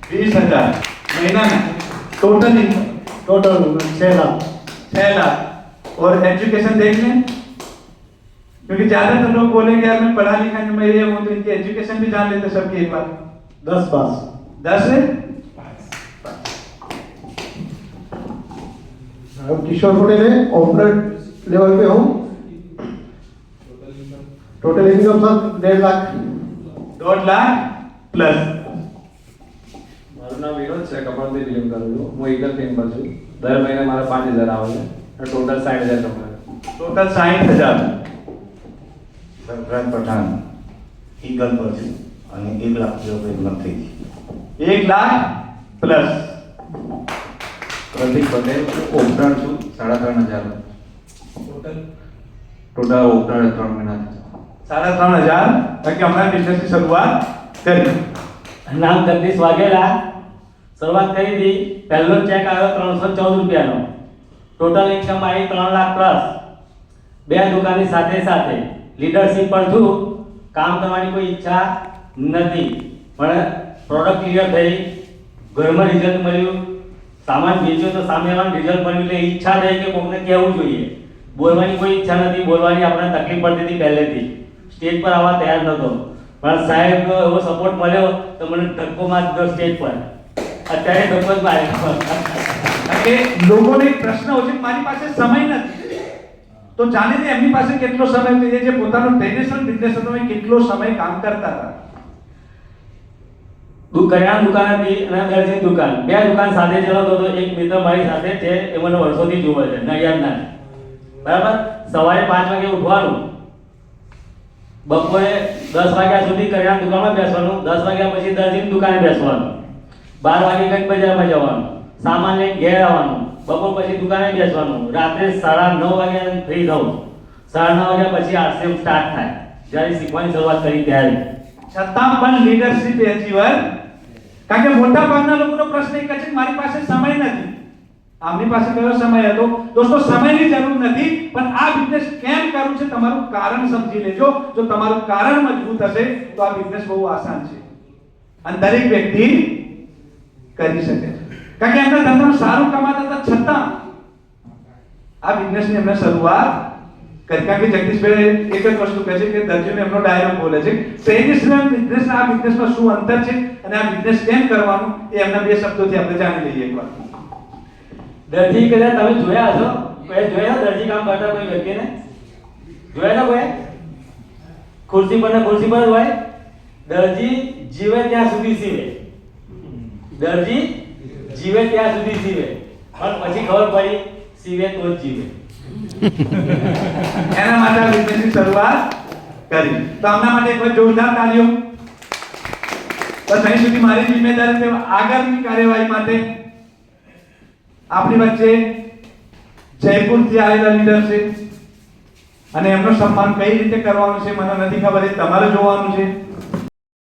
20,000 महीना में total income total 6 lakh. 6 lakh. और एजुकेशन देख लें, क्योंकि ज्यादातर लोग बोलेंगे यार मैं पढ़ा लिखा नहीं, मैं ये हूं, तो इनकी एजुकेशन भी जान लेते सबकी एक बार। 10 पास। 10 है। अब किशोर पटेल है, ओपनर लेवल पे हूँ। Total income sir 1.5 lakh. 1.5 lakh plus. મારું નામ વિનોદ છે, કપડથી બિલિંગ કરું છું. હું ઈગલ ટીમ પર છું. દર મહિને મારા 5,000 આવે છે. ટોટલ 60,000 કમાય. टोटल 60,000। સરફરાજ પઠાણ ઈગલ પર છું અને 1 લાખ જેવો ઇન્કમ થઈ છે. 1 लाख प्लस। પ્રતિક પટેલ ઓપનર છું 3,500 ટોટલ ઓપનર 3 મહિના 3,500 ताकि हमारा बिजनेस की शुरुआत करी। નામ જગદીશ વાઘેલા. શરૂઆત કરી હતી, પહેલો ચેક આવ્યો 314 રૂપિયાનો. ટોટલ ઇન્કમ આવી 3 લાખ પ્લસ. 2 દુકાનની સાથે સાથે લીડરશિપ પર છું. કામ કરવાની કોઈ ઈચ્છા નથી, પણ પ્રોડક્ટ ક્લિયર થઈ, ઘરમાં રિઝલ્ટ મળ્યું, સામાન વેચ્યો તો સામેવાળાને રિઝલ્ટ મળ્યું, એટલે ઈચ્છા થઈ કે કોઈને કહેવું જોઈએ. બોલવાની કોઈ ઈચ્છા નથી, બોલવાની આપણને તકલીફ પડતી હતી પહેલેથી, સ્ટેજ પર આવવા તૈયાર નહોતો, પણ સાહેબ એવો સપોર્ટ મળ્યો તો મને ધક્કો મારી દીધો સ્ટેજ પર. અત્યારે ધક્કો જ માર્યો. કે લોકોને એક પ્રશ્ન હોય છે કે મારી પાસે સમય નથી, તો જાણે કે એમની પાસે કેટલો સમય હતો, એ જે પોતાનો ટ્રેડિશનલ બિઝનેસ હતો એ કેટલો સમય કામ કરતા હતા. કરિયાણા દુકાન હતી અને દરજીની દુકાન, 2 દુકાન સાથે ચલાવતો હતો. એક મિત્ર મારી સાથે છે, એ મને વર્ષોથી જુએ છે, નડિયાદના. બરાબર. સવારે 5 વાગે ઉઠવાનું, બપોરે 10 વાગ્યા સુધી કરિયાણા દુકાનમાં બેસવાનું, 10 વાગ્યા પછી દરજીની દુકાને બેસવાનું, 12 વાગે કંઈક બજારમાં જવાનું, સામાન લઈને ઘેર આવવાનું, બપોર પછી દુકાને બેસવાનું, રાત્રે 9:30 વાગ્યા ફ્રી થવું, 9:30 વાગ્યા પછી આરસીએમ સ્ટાર્ટ થાય, જ્યારે શીખવાની શરૂઆત કરી ત્યારે. છતાં પણ લીડરશિપ એચીવર, કારણ કે મોટા ભાગના લોકોનો પ્રશ્ન એક જ છે કે મારી પાસે સમય નથી. આપની પાસે કયો સમય હતો? દોસ્તો, સમયની જરૂર નથી, પણ આ બિઝનેસ કેમ કરવું છે તમારું કારણ સમજી લેજો. જો તમારું કારણ મજબૂત હશે તો આ બિઝનેસ બહુ આસાન છે અને દરેક વ્યક્તિ કરી શકે છે. કારણ કે એમના ધંધામાં સારું કમાતા હતા છતાં આ બિઝનેસની એમને શરૂઆત કરી. કારણ કે જગદીશભાઈ એક જ વસ્તુ કહે છે કે દર્જીનો એમનો ડાયલોગ બોલે છે, ટ્રેડિશનલ બિઝનેસ આ બિઝનેસમાં શું અંતર છે અને આ બિઝનેસ કેમ કરવાનું એ એમના 2 શબ્દોથી આપણે જાણી લઈએ એકવાર. દરજી કદાચ તમે જોયા હશો, કોઈ જોયા દરજી કામ કરતા કોઈ વ્યક્તિને જોયા ના કોઈ? ખુરશી પર ને ખુરશી પર જ હોય. દરજી જીવે ત્યાં સુધી સીવે, દરજી જીવે ત્યાં સુધી સીવે, પણ પછી ખબર પડી સીવે તો જ જીવે. એના માટે આ બિઝનેસની શરૂઆત કરી. તો આમના માટે એક વાર જોરદાર તાળીઓ. બસ અહીં સુધી મારી જિમ્મેદારી છે. આગળની કાર્યવાહી માટે આપણી વચ્ચે જયપુરથી આવેલા લીડર છે અને એમનું સન્માન કઈ રીતે કરવાનું છે મને નથી ખબર, એ તમારે જોવાનું છે.